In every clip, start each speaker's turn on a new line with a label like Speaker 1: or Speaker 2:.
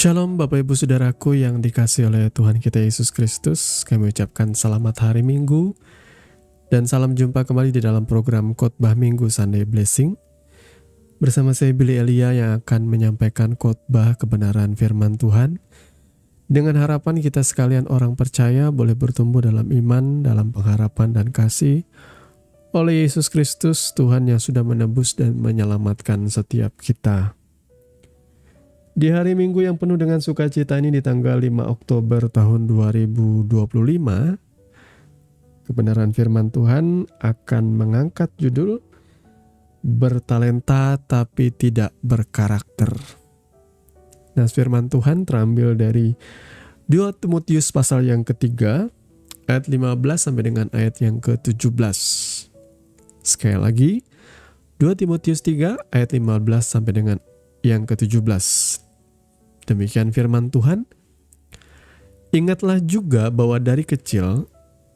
Speaker 1: Shalom Bapak Ibu Saudaraku yang dikasihi oleh Tuhan kita Yesus Kristus. Kami ucapkan selamat hari Minggu dan salam jumpa kembali di dalam program Khotbah Minggu Sunday Blessing. Bersama saya Billy Elia yang akan menyampaikan khotbah kebenaran firman Tuhan. Dengan harapan kita sekalian orang percaya boleh bertumbuh dalam iman, dalam pengharapan dan kasih oleh Yesus Kristus, Tuhan yang sudah menebus dan menyelamatkan setiap kita. Di hari Minggu yang penuh dengan sukacita ini di tanggal 5 Oktober tahun 2025, kebenaran firman Tuhan akan mengangkat judul Bertalenta tapi tidak berkarakter. Nah, firman Tuhan terambil dari 2 Timotius pasal yang ketiga, ayat 15 sampai dengan ayat yang ke-17. Sekali lagi, 2 Timotius 3 ayat 15 sampai dengan yang ke-17. Demikian firman Tuhan. Ingatlah juga bahwa dari kecil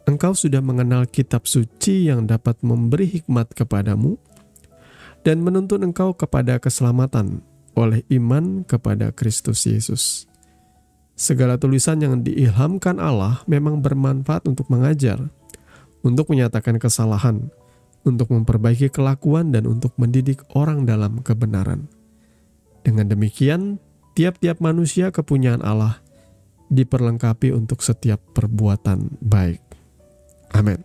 Speaker 1: engkau sudah mengenal kitab suci yang dapat memberi hikmat kepadamu dan menuntun engkau kepada keselamatan oleh iman kepada Kristus Yesus. Segala tulisan yang diilhamkan Allah memang bermanfaat untuk mengajar, untuk menyatakan kesalahan, untuk memperbaiki kelakuan dan untuk mendidik orang dalam kebenaran. Dengan demikian, tiap-tiap manusia kepunyaan Allah diperlengkapi untuk setiap perbuatan baik. Amin.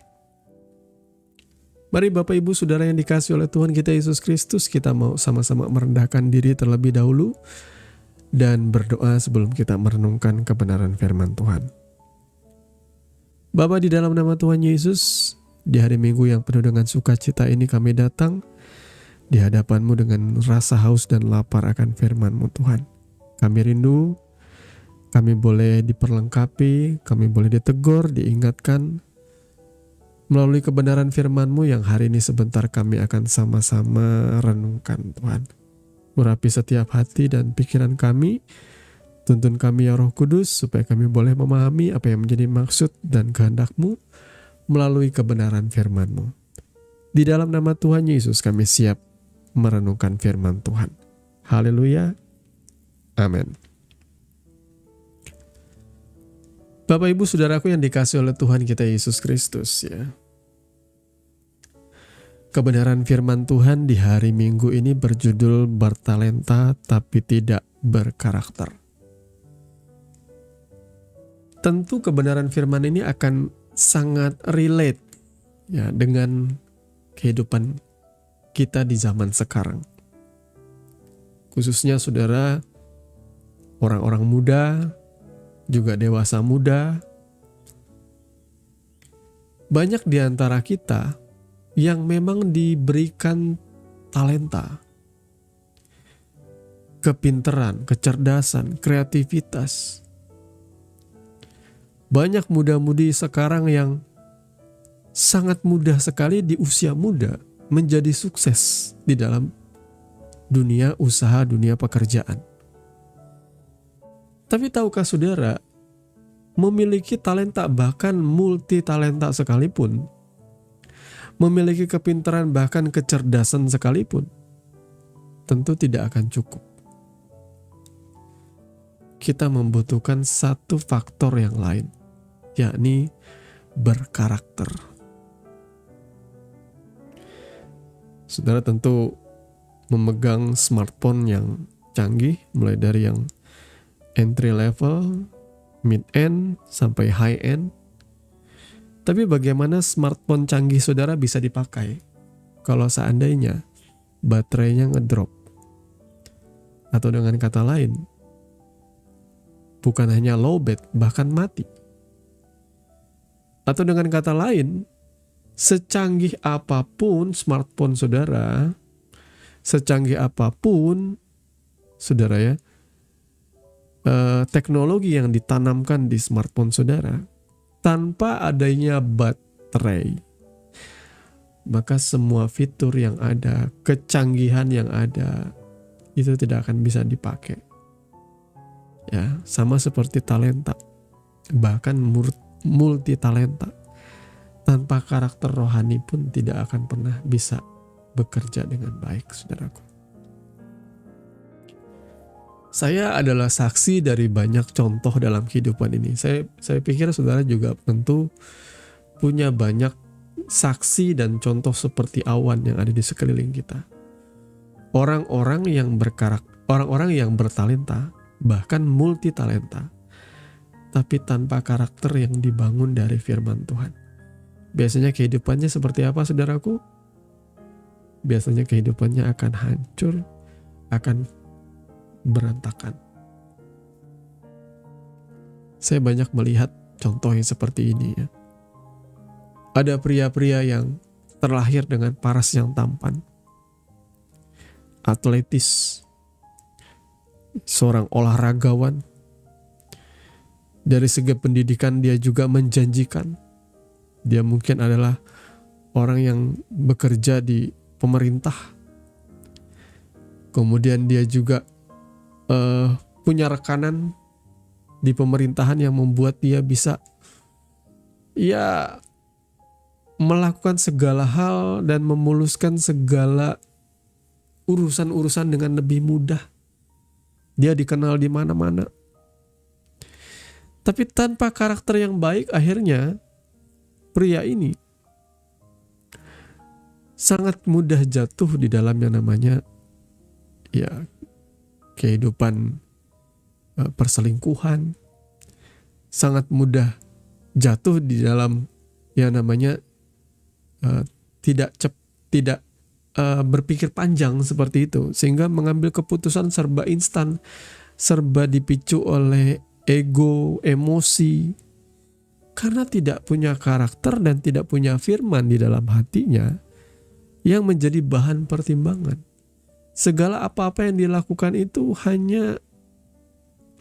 Speaker 1: Mari Bapak Ibu Saudara yang dikasihi oleh Tuhan kita Yesus Kristus, kita mau sama-sama merendahkan diri terlebih dahulu dan berdoa sebelum kita merenungkan kebenaran firman Tuhan. Bapa, di dalam nama Tuhan Yesus, di hari Minggu yang penuh dengan sukacita ini kami datang di hadapan-Mu dengan rasa haus dan lapar akan firman-Mu Tuhan. Kami rindu, kami boleh diperlengkapi, kami boleh ditegur, diingatkan melalui kebenaran firman-Mu yang hari ini sebentar kami akan sama-sama renungkan Tuhan. Urapi setiap hati dan pikiran kami, tuntun kami ya Roh Kudus supaya kami boleh memahami apa yang menjadi maksud dan kehendak-Mu melalui kebenaran firman-Mu. Di dalam nama Tuhan Yesus kami siap merenungkan firman Tuhan. Haleluya. Amin. Bapak Ibu Saudaraku yang dikasihi oleh Tuhan kita Yesus Kristus ya. Kebenaran firman Tuhan di hari Minggu ini berjudul Bertalenta tapi tidak berkarakter. Tentu kebenaran firman ini akan sangat relate ya dengan kehidupan kita di zaman sekarang. Khususnya saudara, orang-orang muda, juga dewasa muda. Banyak di antara kita yang memang diberikan talenta, kepintaran, kecerdasan, kreativitas. Banyak muda-mudi sekarang yang sangat mudah sekali di usia muda menjadi sukses di dalam dunia usaha, dunia pekerjaan. Tapi tahukah saudara, memiliki talenta bahkan multi talenta sekalipun, memiliki kepintaran bahkan kecerdasan sekalipun, tentu tidak akan cukup. Kita membutuhkan satu faktor yang lain, yakni berkarakter. Saudara tentu memegang smartphone yang canggih, mulai dari yang entry level, mid end, sampai high end. Tapi bagaimana smartphone canggih saudara bisa dipakai kalau seandainya baterainya ngedrop? Atau dengan kata lain, bukan hanya lowbat, bahkan mati. Atau dengan kata lain, secanggih apapun smartphone saudara, secanggih apapun saudara ya, teknologi yang ditanamkan di smartphone saudara, tanpa adanya baterai, maka semua fitur yang ada, kecanggihan yang ada, itu tidak akan bisa dipakai. Ya, sama seperti talenta, bahkan multi talenta, tanpa karakter rohani pun tidak akan pernah bisa bekerja dengan baik, saudaraku. Saya adalah saksi dari banyak contoh dalam kehidupan ini. Saya pikir saudara juga tentu punya banyak saksi dan contoh seperti awan yang ada di sekeliling kita. Orang-orang yang orang-orang yang bertalenta, bahkan multi talenta, tapi tanpa karakter yang dibangun dari firman Tuhan. Biasanya kehidupannya seperti apa, saudaraku? Biasanya kehidupannya akan hancur, akan berantakan. Saya banyak melihat contoh yang seperti ini ya. Ada pria-pria yang terlahir dengan paras yang tampan, atletis, seorang olahragawan. Dari segi pendidikan dia juga menjanjikan. Dia mungkin adalah orang yang bekerja di pemerintah. Kemudian dia juga punya rekanan di pemerintahan yang membuat dia bisa melakukan segala hal dan memuluskan segala urusan-urusan dengan lebih mudah. Dia dikenal di mana-mana. Tapi tanpa karakter yang baik, akhirnya pria ini sangat mudah jatuh di dalam yang namanya kehidupan perselingkuhan, sangat mudah jatuh di dalam yang namanya tidak berpikir panjang seperti itu, sehingga mengambil keputusan serba instan, serba dipicu oleh ego, emosi, karena tidak punya karakter dan tidak punya firman di dalam hatinya yang menjadi bahan pertimbangan. Segala apa-apa yang dilakukan itu hanya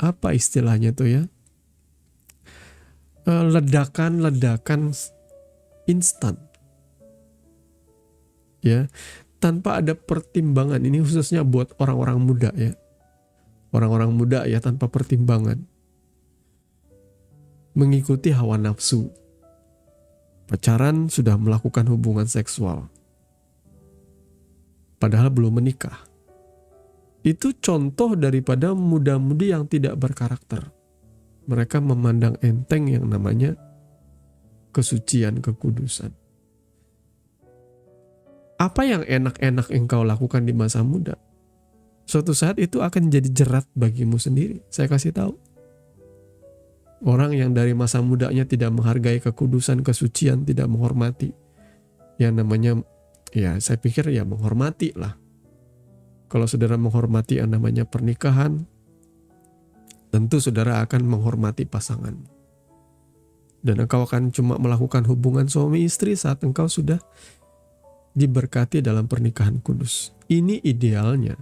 Speaker 1: apa istilahnya tuh ya, ledakan instan ya, tanpa ada pertimbangan. Ini khususnya buat orang-orang muda ya, orang-orang muda ya, tanpa pertimbangan mengikuti hawa nafsu, pacaran sudah melakukan hubungan seksual padahal belum menikah. Itu contoh daripada muda-mudi yang tidak berkarakter. Mereka memandang enteng yang namanya kesucian, kekudusan. Apa yang enak-enak engkau lakukan di masa muda, suatu saat itu akan jadi jerat bagimu sendiri. Saya kasih tahu. Orang yang dari masa mudanya tidak menghargai kekudusan, kesucian, tidak menghormati yang namanya, saya pikir menghormati lah. Kalau saudara menghormati yang namanya pernikahan, tentu saudara akan menghormati pasangan. Dan engkau akan cuma melakukan hubungan suami istri saat engkau sudah diberkati dalam pernikahan kudus. Ini idealnya.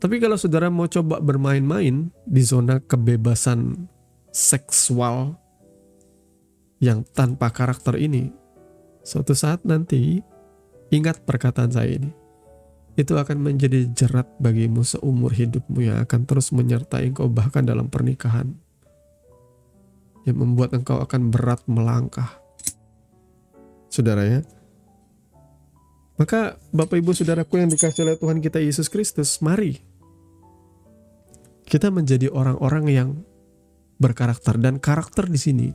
Speaker 1: Tapi kalau saudara mau coba bermain-main di zona kebebasan seksual yang tanpa karakter ini, suatu saat nanti, ingat perkataan saya ini, itu akan menjadi jerat bagimu seumur hidupmu yang akan terus menyertai engkau bahkan dalam pernikahan, yang membuat engkau akan berat melangkah. Saudara ya. Maka Bapak Ibu Saudaraku yang dikasihi oleh Tuhan kita Yesus Kristus, mari kita menjadi orang-orang yang berkarakter, dan karakter di sini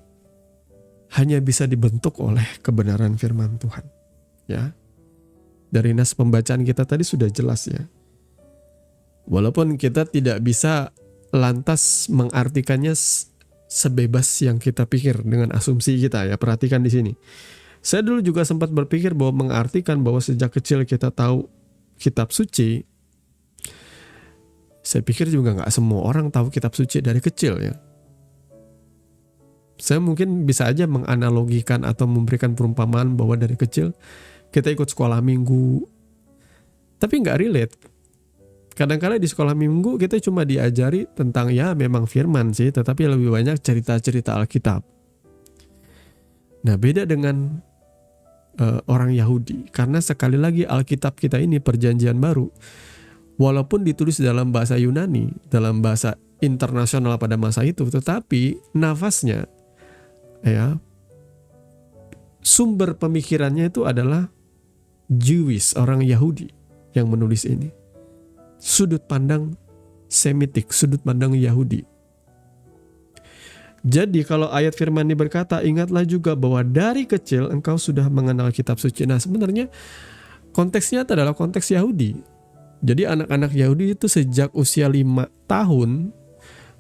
Speaker 1: hanya bisa dibentuk oleh kebenaran firman Tuhan. Ya. Dari nas pembacaan kita tadi sudah jelas ya. Walaupun kita tidak bisa lantas mengartikannya sebebas yang kita pikir dengan asumsi kita ya. Perhatikan di sini. Saya dulu juga sempat berpikir bahwa mengartikan bahwa sejak kecil kita tahu kitab suci. Saya pikir juga gak semua orang tahu kitab suci dari kecil ya. Saya mungkin bisa aja menganalogikan atau memberikan perumpamaan bahwa dari kecil kita ikut sekolah minggu, tapi gak relate. Kadang-kadang di sekolah minggu kita cuma diajari tentang memang firman sih, tetapi lebih banyak cerita-cerita Alkitab. Nah beda dengan orang Yahudi, karena sekali lagi Alkitab kita ini perjanjian baru, walaupun ditulis dalam bahasa Yunani, dalam bahasa internasional pada masa itu, tetapi nafasnya sumber pemikirannya itu adalah Jewish, orang Yahudi yang menulis ini. Sudut pandang Semitik, sudut pandang Yahudi. Jadi kalau ayat firman ini berkata, ingatlah juga bahwa dari kecil engkau sudah mengenal kitab suci. Nah sebenarnya konteksnya adalah konteks Yahudi. Jadi anak-anak Yahudi itu sejak usia 5 tahun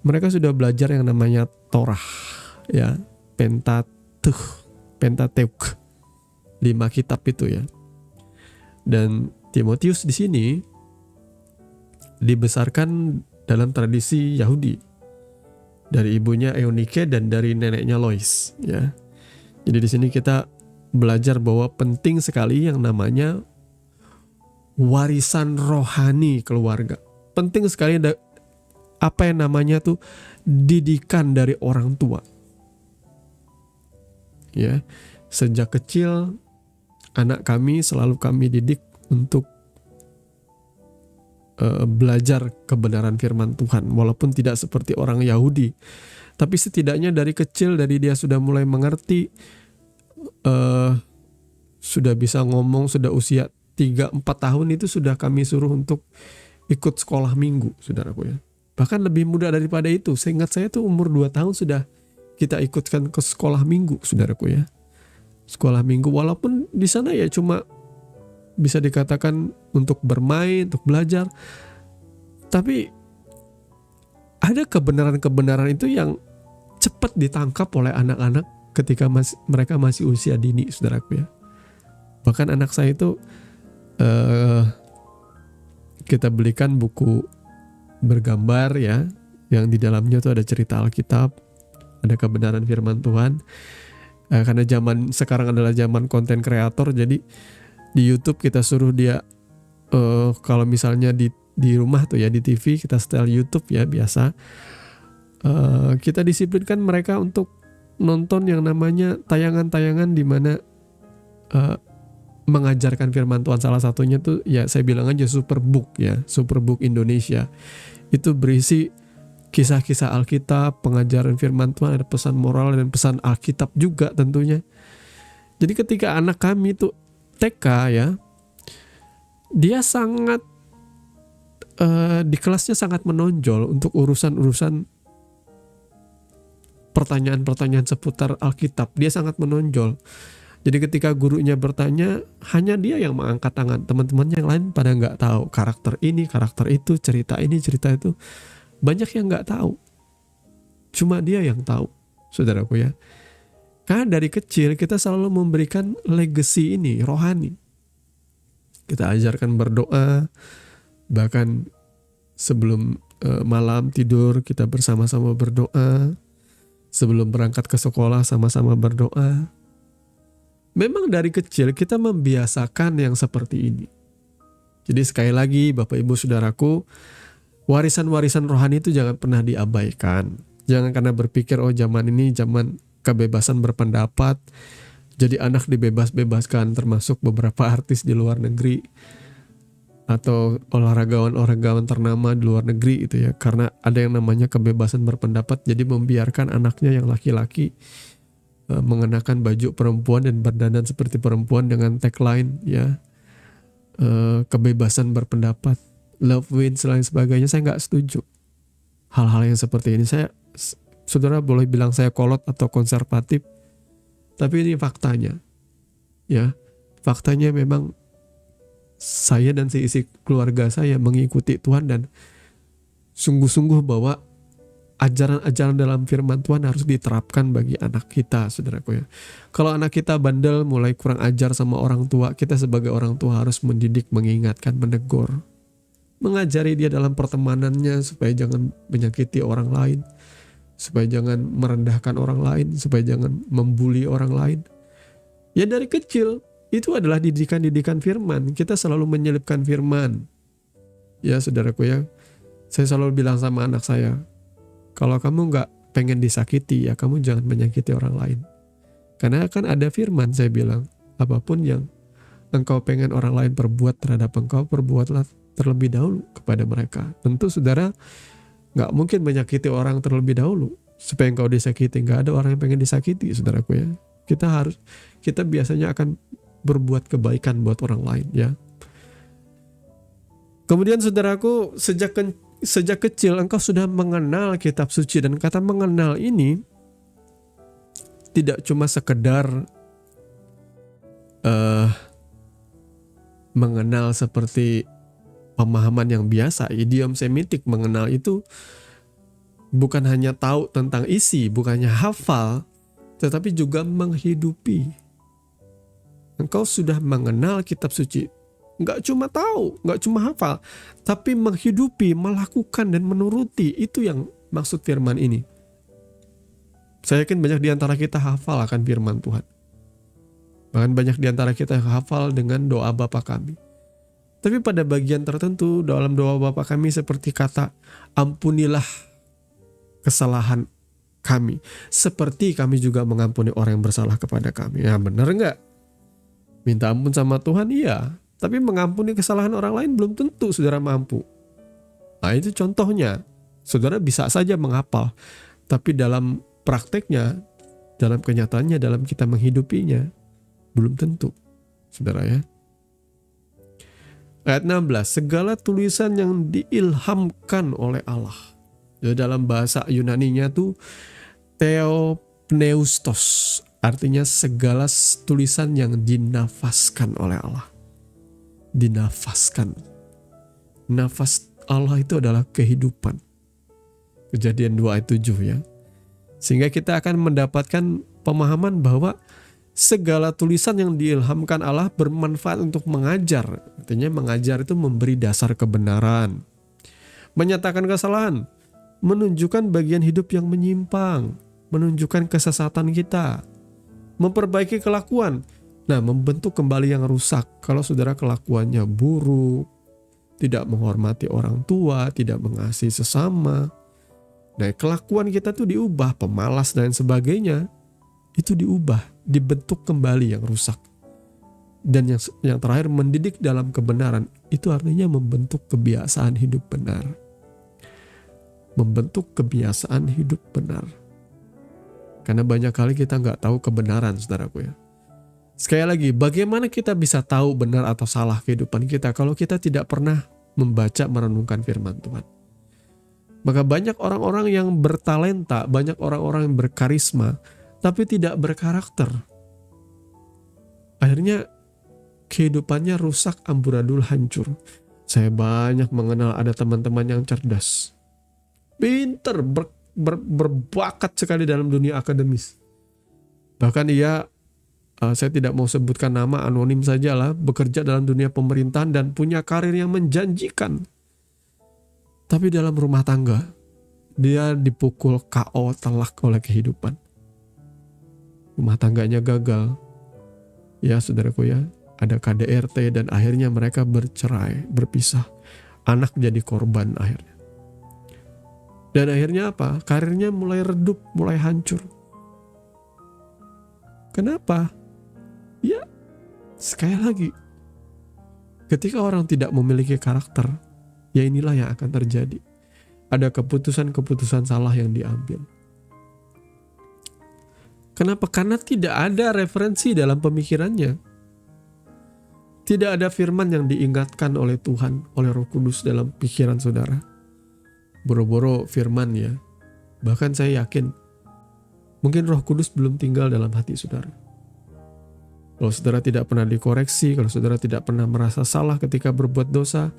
Speaker 1: mereka sudah belajar yang namanya Torah, ya, Pentateuch, 5 kitab itu ya. Dan Timotius di sini dibesarkan dalam tradisi Yahudi. Dari ibunya Eunike dan dari neneknya Lois, ya. Jadi di sini kita belajar bahwa penting sekali yang namanya warisan rohani keluarga. Penting sekali apa yang namanya tuh didikan dari orang tua. Ya, sejak kecil anak kami selalu kami didik untuk belajar kebenaran firman Tuhan, walaupun tidak seperti orang Yahudi, tapi setidaknya dari kecil, dari dia sudah mulai mengerti, sudah bisa ngomong, sudah usia 3-4 tahun itu sudah kami suruh untuk ikut sekolah minggu, saudaraku ya. Bahkan lebih muda daripada itu, seingat saya tuh umur 2 tahun sudah kita ikutkan ke sekolah minggu, saudaraku ya. Sekolah minggu, walaupun di sana ya cuma bisa dikatakan untuk bermain, untuk belajar. Tapi ada kebenaran-kebenaran itu yang cepat ditangkap oleh anak-anak ketika mereka masih usia dini, saudaraku ya. Bahkan anak saya itu kita belikan buku bergambar ya, yang di dalamnya tuh ada cerita Alkitab, ada kebenaran firman Tuhan. Karena zaman sekarang adalah zaman konten kreator, jadi di YouTube kita suruh dia kalau misalnya di rumah tuh ya, di TV kita setel YouTube ya biasa, kita disiplinkan mereka untuk nonton yang namanya tayangan-tayangan di mana mengajarkan firman Tuhan. Salah satunya tuh ya saya bilang aja Superbook ya, Superbook Indonesia. Itu berisi kisah-kisah Alkitab, pengajaran firman Tuhan, ada pesan moral dan pesan Alkitab juga tentunya. Jadi ketika anak kami tuh TK ya, dia sangat di kelasnya sangat menonjol untuk urusan-urusan pertanyaan-pertanyaan seputar Alkitab. Dia sangat menonjol. Jadi ketika gurunya bertanya, hanya dia yang mengangkat tangan. Teman-temannya yang lain pada nggak tahu karakter ini, karakter itu, cerita ini, cerita itu. Banyak yang nggak tahu. Cuma dia yang tahu, saudaraku ya. Karena dari kecil kita selalu memberikan legacy ini, rohani. Kita ajarkan berdoa, bahkan sebelum malam tidur kita bersama-sama berdoa. Sebelum berangkat ke sekolah sama-sama berdoa. Memang dari kecil kita membiasakan yang seperti ini. Jadi sekali lagi Bapak Ibu Saudaraku, warisan-warisan rohani itu jangan pernah diabaikan. Jangan karena berpikir oh zaman ini zaman kebebasan berpendapat, jadi anak dibebas-bebaskan, termasuk beberapa artis di luar negeri atau olahragawan ternama di luar negeri itu ya, karena ada yang namanya kebebasan berpendapat, jadi membiarkan anaknya yang laki-laki mengenakan baju perempuan dan berdandan seperti perempuan dengan tagline ya, kebebasan berpendapat, love wins, lain sebagainya. Saya nggak setuju hal-hal yang seperti ini. Saudara boleh bilang saya kolot atau konservatif, tapi ini faktanya ya. Faktanya memang saya dan seisi keluarga saya mengikuti Tuhan dan sungguh-sungguh bahwa ajaran-ajaran dalam firman Tuhan harus diterapkan bagi anak kita, saudaraku ya. Kalau anak kita bandel, mulai kurang ajar sama orang tua, kita sebagai orang tua harus mendidik, mengingatkan, menegur, mengajari dia dalam pertemanannya supaya jangan menyakiti orang lain, supaya jangan merendahkan orang lain, supaya jangan membuli orang lain. Ya dari kecil itu adalah didikan-didikan firman. Kita selalu menyelipkan firman. Ya saudaraku ya, saya selalu bilang sama anak saya, kalau kamu gak pengen disakiti ya kamu jangan menyakiti orang lain. Karena kan ada firman, saya bilang, apapun yang engkau pengen orang lain perbuat terhadap engkau, perbuatlah terlebih dahulu kepada mereka. Tentu saudara gak mungkin menyakiti orang terlebih dahulu supaya engkau disakiti. Gak ada orang yang pengen disakiti, saudaraku ya. Kita biasanya akan berbuat kebaikan buat orang lain ya. Kemudian saudaraku, sejak sejak kecil engkau sudah mengenal kitab suci, dan kata mengenal ini tidak cuma sekedar mengenal seperti pemahaman yang biasa. Idiom semitik mengenal itu bukan hanya tahu tentang isi, bukannya hafal, tetapi juga menghidupi. Engkau sudah mengenal kitab suci. Nggak cuma tahu, nggak cuma hafal, tapi menghidupi, melakukan, dan menuruti. Itu yang maksud firman ini. Saya yakin banyak di antara kita hafal akan firman Tuhan. Bahkan banyak di antara kita yang hafal dengan doa Bapa kami. Tapi pada bagian tertentu dalam doa Bapa kami seperti kata, ampunilah kesalahan kami, seperti kami juga mengampuni orang yang bersalah kepada kami. Ya benar nggak? Minta ampun sama Tuhan, iya. Tapi mengampuni kesalahan orang lain belum tentu saudara mampu. Nah itu contohnya. Saudara bisa saja menghafal, tapi dalam prakteknya, dalam kenyataannya, dalam kita menghidupinya, belum tentu, saudara ya. Ayat 16, segala tulisan yang diilhamkan oleh Allah. Jadi dalam bahasa Yunaninya tuh theopneustos, artinya segala tulisan yang dinafaskan oleh Allah. Dinafaskan. Nafas Allah itu adalah kehidupan. Kejadian 2 ayat 7 ya. Sehingga kita akan mendapatkan pemahaman bahwa segala tulisan yang diilhamkan Allah bermanfaat untuk mengajar. Artinya mengajar itu memberi dasar kebenaran. Menyatakan kesalahan. Menunjukkan bagian hidup yang menyimpang. Menunjukkan kesesatan kita. Memperbaiki kelakuan. Nah, membentuk kembali yang rusak. Kalau saudara kelakuannya buruk, tidak menghormati orang tua, tidak mengasihi sesama. Nah, kelakuan kita tuh diubah, pemalas dan sebagainya. Itu diubah, dibentuk kembali yang rusak. Dan yang terakhir, mendidik dalam kebenaran. Itu artinya membentuk kebiasaan hidup benar. Membentuk kebiasaan hidup benar. Karena banyak kali kita nggak tahu kebenaran, saudaraku ya. Sekali lagi, bagaimana kita bisa tahu benar atau salah kehidupan kita kalau kita tidak pernah membaca, merenungkan firman Tuhan? Maka banyak orang-orang yang bertalenta, banyak orang-orang yang berkarisma, tapi tidak berkarakter. Akhirnya kehidupannya rusak, amburadul, hancur. Saya banyak mengenal ada teman-teman yang cerdas, pinter, berbakat sekali dalam dunia akademis. Bahkan ia, saya tidak mau sebutkan nama, anonim sajalah, bekerja dalam dunia pemerintahan dan punya karir yang menjanjikan. Tapi dalam rumah tangga, dia dipukul KO, telak oleh kehidupan. Rumah tangganya gagal. Ya saudaraku ya, ada KDRT dan akhirnya mereka bercerai, berpisah. Anak jadi korban akhirnya. Dan akhirnya apa? Karirnya mulai redup, mulai hancur. Kenapa? Ya, sekali lagi, ketika orang tidak memiliki karakter, ya inilah yang akan terjadi. Ada keputusan-keputusan salah yang diambil. Kenapa? Karena tidak ada referensi dalam pemikirannya. Tidak ada firman yang diingatkan oleh Tuhan, oleh Roh Kudus dalam pikiran saudara. Boro-boro firman ya. Bahkan saya yakin, mungkin Roh Kudus belum tinggal dalam hati saudara. Kalau saudara tidak pernah dikoreksi, kalau saudara tidak pernah merasa salah ketika berbuat dosa,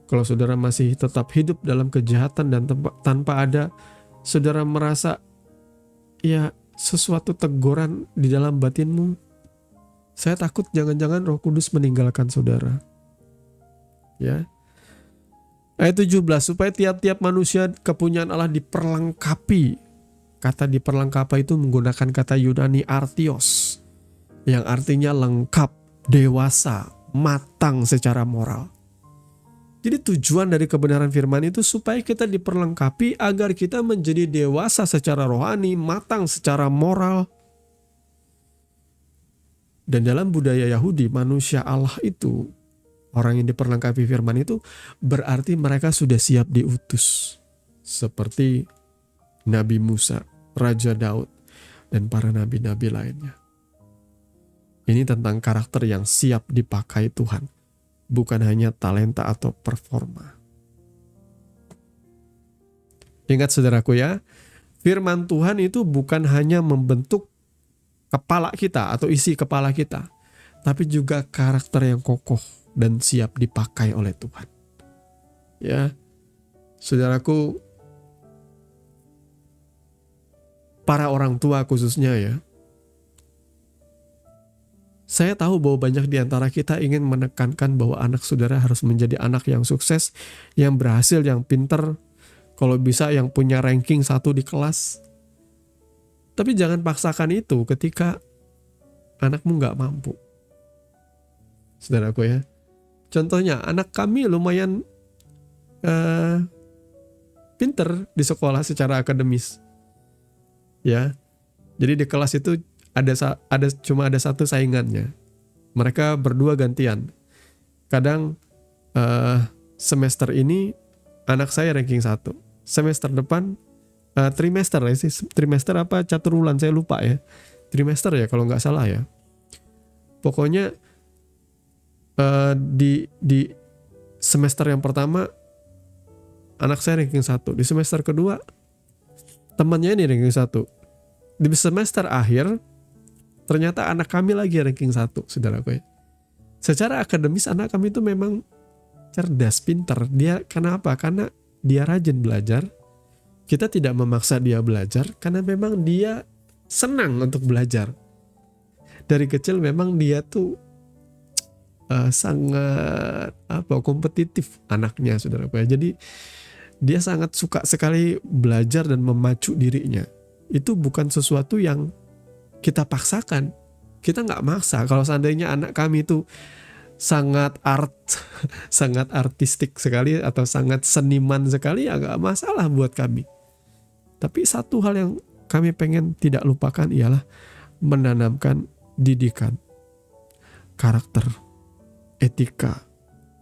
Speaker 1: kalau saudara masih tetap hidup dalam kejahatan dan tanpa ada saudara merasa ya sesuatu teguran di dalam batinmu, saya takut jangan-jangan Roh Kudus meninggalkan saudara. Ya. Ayat 17, supaya tiap-tiap manusia kepunyaan Allah diperlengkapi. Kata diperlengkapi itu menggunakan kata Yunani artios, yang artinya lengkap, dewasa, matang secara moral. Jadi tujuan dari kebenaran firman itu supaya kita diperlengkapi agar kita menjadi dewasa secara rohani, matang secara moral. Dan dalam budaya Yahudi, manusia Allah itu, orang yang diperlengkapi firman itu, berarti mereka sudah siap diutus. Seperti Nabi Musa, Raja Daud, dan para nabi-nabi lainnya. Ini tentang karakter yang siap dipakai Tuhan, bukan hanya talenta atau performa. Ingat saudaraku ya, firman Tuhan itu bukan hanya membentuk kepala kita atau isi kepala kita, tapi juga karakter yang kokoh dan siap dipakai oleh Tuhan. Ya, saudaraku, para orang tua khususnya ya, saya tahu bahwa banyak di antara kita ingin menekankan bahwa anak saudara harus menjadi anak yang sukses, yang berhasil, yang pinter, kalau bisa yang punya ranking 1 di kelas. Tapi jangan paksakan itu ketika anakmu gak mampu. Saudaraku ya. Contohnya anak kami lumayan pinter di sekolah secara akademis. Ya. Jadi di kelas itu cuma ada satu saingannya. Mereka berdua gantian. Kadang semester ini anak saya ranking 1. Semester depan trimester apa catur bulan saya lupa ya. Trimester ya kalau nggak salah ya. Pokoknya di semester yang pertama anak saya ranking 1. Di semester kedua temannya ini ranking 1. Di semester akhir ternyata anak kami lagi ranking 1, saudaraku ya. Secara akademis anak kami itu memang cerdas, pintar. Dia kenapa? Karena dia rajin belajar. Kita tidak memaksa dia belajar karena memang dia senang untuk belajar. Dari kecil memang dia tuh sangat kompetitif anaknya, saudaraku ya. Jadi dia sangat suka sekali belajar dan memacu dirinya. Itu bukan sesuatu yang kita paksakan. Kita nggak maksa. Kalau seandainya anak kami itu sangat artistik sekali atau sangat seniman sekali, ya gak masalah buat kami. Tapi satu hal yang kami pengen tidak lupakan ialah menanamkan didikan, karakter, etika,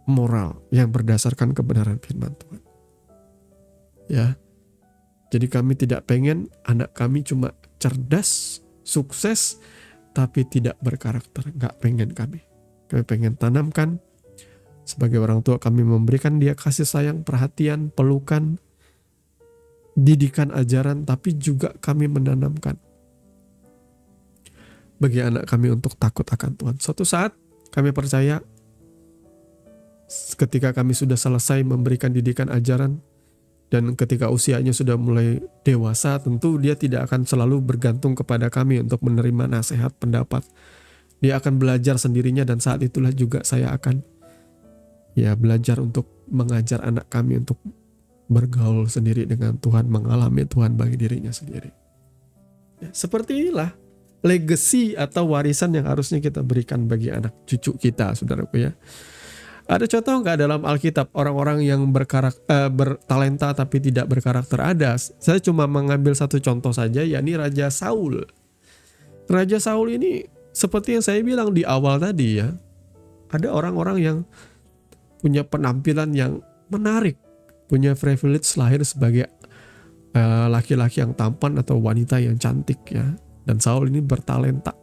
Speaker 1: moral yang berdasarkan kebenaran firman Tuhan. Ya, jadi kami tidak pengen anak kami cuma cerdas, sukses, tapi tidak berkarakter. Gak pengen kami. Kami pengen tanamkan, sebagai orang tua kami memberikan dia kasih sayang, perhatian, pelukan, didikan ajaran, tapi juga kami menanamkan bagi anak kami untuk takut akan Tuhan. Suatu saat kami percaya ketika kami sudah selesai memberikan didikan ajaran dan ketika usianya sudah mulai dewasa, tentu dia tidak akan selalu bergantung kepada kami untuk menerima nasihat, pendapat. Dia akan belajar sendirinya dan saat itulah juga saya akan belajar untuk mengajar anak kami untuk bergaul sendiri dengan Tuhan, mengalami Tuhan bagi dirinya sendiri. Ya, seperti inilah legacy atau warisan yang harusnya kita berikan bagi anak cucu kita, saudaraku ya. Ada contoh nggak dalam Alkitab orang-orang yang bertalenta tapi tidak berkarakter? Ada. Saya cuma mengambil satu contoh saja, yakni Raja Saul. Raja Saul ini seperti yang saya bilang di awal tadi ya, ada orang-orang yang punya penampilan yang menarik, punya privilege lahir sebagai laki-laki yang tampan atau wanita yang cantik ya. Dan Saul ini bertalenta.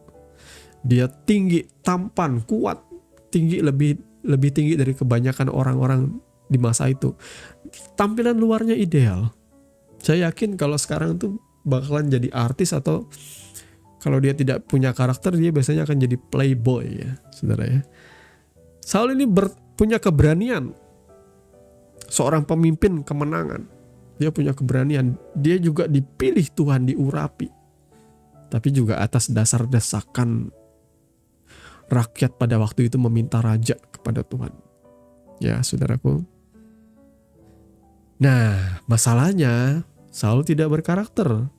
Speaker 1: Dia tinggi, tampan, kuat, tinggi lebih tinggi dari kebanyakan orang-orang di masa itu. Tampilan luarnya ideal. Saya yakin kalau sekarang tuh bakalan jadi artis atau kalau dia tidak punya karakter, dia biasanya akan jadi playboy ya, saudara ya. Saul ini punya keberanian. Seorang pemimpin kemenangan. Dia punya keberanian. Dia juga dipilih Tuhan, diurapi. Tapi juga atas dasar desakan rakyat pada waktu itu meminta raja kepada Tuhan. Ya, saudaraku. Nah, masalahnya Saul tidak berkarakter.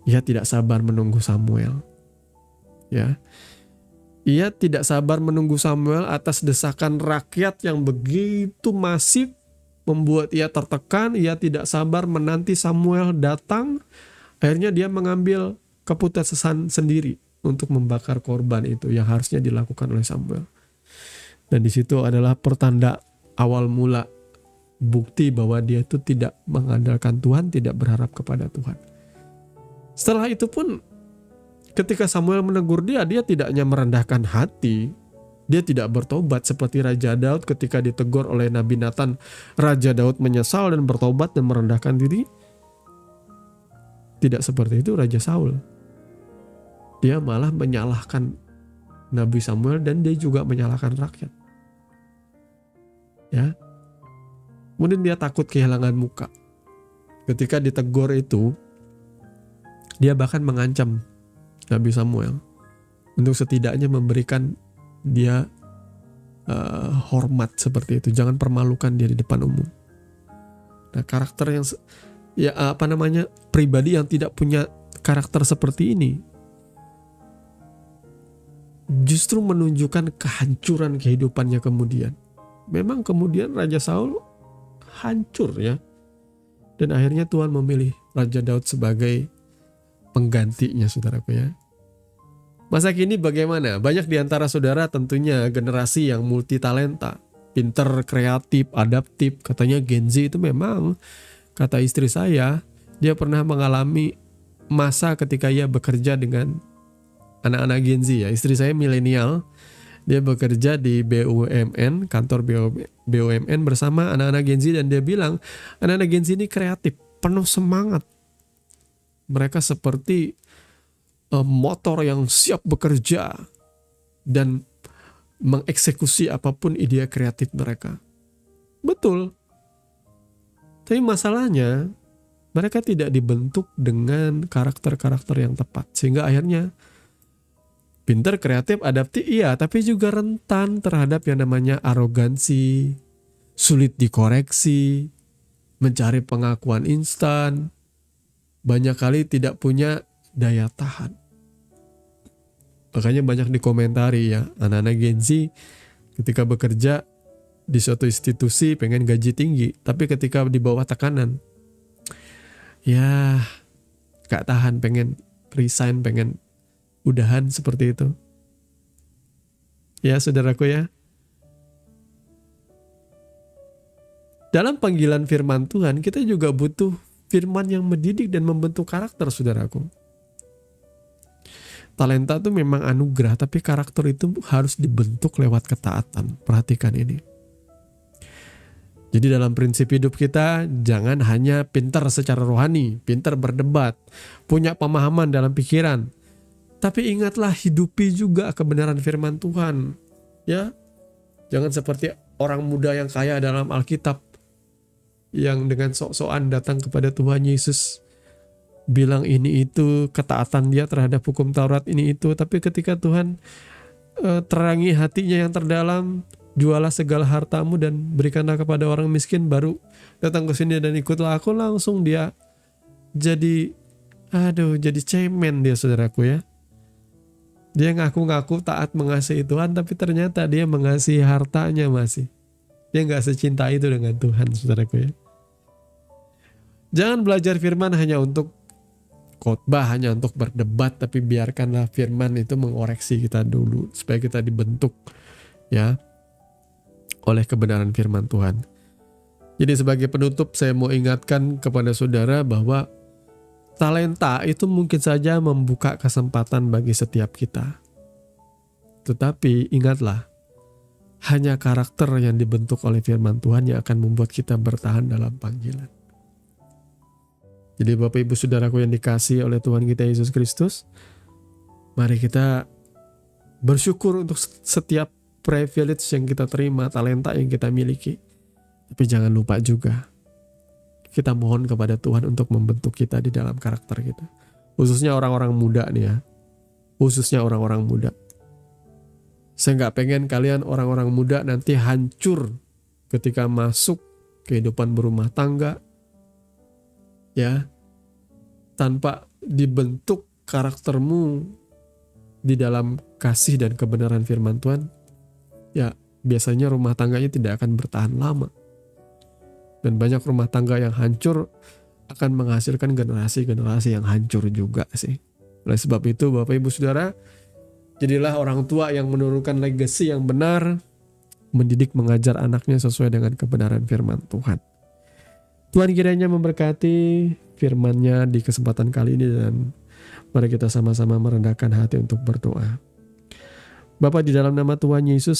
Speaker 1: Ia tidak sabar menunggu Samuel. Ya. Ia tidak sabar menunggu Samuel atas desakan rakyat yang begitu masif membuat ia tertekan. Ia tidak sabar menanti Samuel datang. Akhirnya dia mengambil keputusan sendiri untuk membakar korban itu yang harusnya dilakukan oleh Samuel. Dan di situ adalah pertanda awal mula bukti bahwa dia itu tidak mengandalkan Tuhan, tidak berharap kepada Tuhan. Setelah itu pun ketika Samuel menegur dia tidak hanya merendahkan hati, Dia tidak bertobat seperti Raja Daud ketika ditegur oleh Nabi Nathan. Raja Daud menyesal dan bertobat dan merendahkan diri. Tidak seperti itu Raja Saul. Dia malah menyalahkan Nabi Samuel dan dia juga menyalahkan rakyat. Ya. Kemudian dia takut kehilangan muka. Ketika ditegur itu, dia bahkan mengancam Nabi Samuel untuk setidaknya memberikan dia hormat seperti itu. Jangan permalukan dia di depan umum. Nah, karakter yang pribadi yang tidak punya karakter seperti ini justru menunjukkan kehancuran kehidupannya kemudian. Memang kemudian Raja Saul hancur ya. Dan akhirnya Tuhan memilih Raja Daud sebagai penggantinya, saudaraku ya. Masa kini bagaimana? Banyak di antara saudara tentunya generasi yang multi talenta, pinter, kreatif, adaptif. Katanya Gen Z itu memang, kata istri saya, dia pernah mengalami masa ketika ia bekerja dengan anak-anak Gen Z ya. Istri saya milenial, dia bekerja di BUMN, kantor BUMN bersama anak-anak Gen Z, dan dia bilang anak-anak Gen Z ini kreatif, penuh semangat. Mereka seperti motor yang siap bekerja dan mengeksekusi apapun ide kreatif mereka. Betul. Tapi masalahnya mereka tidak dibentuk dengan karakter-karakter yang tepat. Sehingga akhirnya pinter, kreatif, adaptif iya, tapi juga rentan terhadap yang namanya arogansi, sulit dikoreksi, mencari pengakuan instan, banyak kali tidak punya daya tahan. Makanya banyak dikomentari ya, anak-anak Gen Z ketika bekerja di suatu institusi pengen gaji tinggi, tapi ketika di bawah tekanan, ya gak tahan, pengen resign, pengen udahan seperti itu. Ya saudaraku ya. Dalam panggilan firman Tuhan, kita juga butuh firman yang mendidik dan membentuk karakter, saudaraku. Talenta itu memang anugerah, tapi karakter itu harus dibentuk lewat ketaatan. Perhatikan ini. Jadi dalam prinsip hidup kita, jangan hanya pintar secara rohani, pintar berdebat, punya pemahaman dalam pikiran. Tapi ingatlah, hidupi juga kebenaran firman Tuhan. Ya, jangan seperti orang muda yang kaya dalam Alkitab, yang dengan sok-sokan datang kepada Tuhan Yesus, bilang ini itu, ketaatan dia terhadap hukum Taurat ini itu. Tapi ketika Tuhan terangi hatinya yang terdalam, jualah segala hartamu dan berikanlah kepada orang miskin, baru datang ke sini dan ikutlah aku, langsung dia jadi cemen dia, saudaraku ya. Dia ngaku-ngaku taat mengasihi Tuhan, tapi ternyata dia mengasihi hartanya masih. Dia gak secinta itu dengan Tuhan, saudaraku ya. Jangan belajar firman hanya untuk khotbah, hanya untuk berdebat, tapi biarkanlah firman itu mengoreksi kita dulu supaya kita dibentuk ya oleh kebenaran firman Tuhan. Jadi sebagai penutup, saya mau ingatkan kepada saudara bahwa talenta itu mungkin saja membuka kesempatan bagi setiap kita. Tetapi ingatlah, hanya karakter yang dibentuk oleh firman Tuhan yang akan membuat kita bertahan dalam panggilan. Jadi Bapak Ibu Saudaraku yang dikasihi oleh Tuhan kita Yesus Kristus, mari kita bersyukur untuk setiap privilege yang kita terima, talenta yang kita miliki. Tapi jangan lupa juga, kita mohon kepada Tuhan untuk membentuk kita di dalam karakter kita. Khususnya orang-orang muda nih ya. Khususnya orang-orang muda. Saya gak pengen kalian orang-orang muda nanti hancur ketika masuk kehidupan berumah tangga. Ya, tanpa dibentuk karaktermu di dalam kasih dan kebenaran firman Tuhan, ya biasanya rumah tangganya tidak akan bertahan lama. Dan banyak rumah tangga yang hancur akan menghasilkan generasi-generasi yang hancur juga sih. Oleh sebab itu Bapak Ibu Saudara, jadilah orang tua yang menurunkan legacy yang benar, mendidik mengajar anaknya sesuai dengan kebenaran firman Tuhan. Tuhan kiranya memberkati firman-Nya di kesempatan kali ini, dan mari kita sama-sama merendahkan hati untuk berdoa. Bapa, di dalam nama Tuhan Yesus,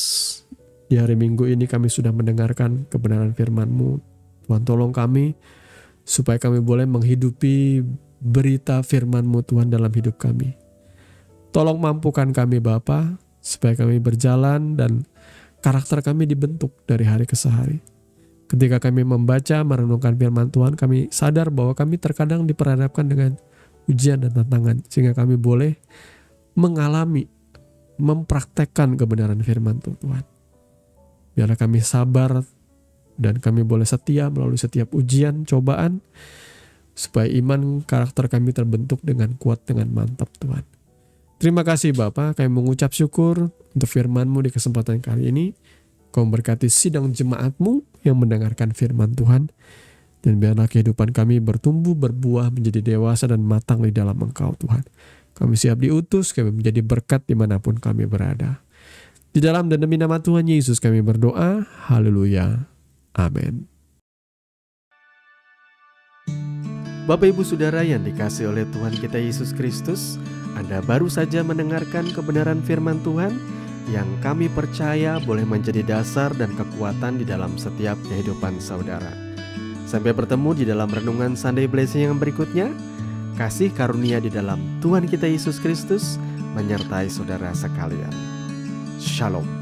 Speaker 1: di hari Minggu ini kami sudah mendengarkan kebenaran firman-Mu. Tuhan, tolong kami supaya kami boleh menghidupi berita firman-Mu Tuhan dalam hidup kami. Tolong mampukan kami Bapa, supaya kami berjalan dan karakter kami dibentuk dari hari ke hari. Ketika kami membaca, merenungkan firman Tuhan, kami sadar bahwa kami terkadang diperhadapkan dengan ujian dan tantangan, sehingga kami boleh mengalami, mempraktekkan kebenaran firman Tuhan. Biarlah kami sabar dan kami boleh setia melalui setiap ujian, cobaan, supaya iman karakter kami terbentuk dengan kuat, dengan mantap Tuhan. Terima kasih Bapa, kami mengucap syukur untuk firman-Mu di kesempatan kali ini. Kau memberkati sidang jemaat-Mu yang mendengarkan firman Tuhan. Dan biarlah kehidupan kami bertumbuh, berbuah, menjadi dewasa dan matang di dalam Engkau Tuhan. Kami siap diutus, kami menjadi berkat dimanapun kami berada. Di dalam dan demi nama Tuhan Yesus kami berdoa. Haleluya. Amin. Bapak Ibu Saudara yang dikasihi oleh Tuhan kita Yesus Kristus, Anda baru saja mendengarkan kebenaran firman Tuhan yang kami percaya boleh menjadi dasar dan kekuatan di dalam setiap kehidupan saudara. Sampai bertemu di dalam renungan Sunday Blessing yang berikutnya. Kasih karunia di dalam Tuhan kita Yesus Kristus menyertai saudara sekalian. Shalom.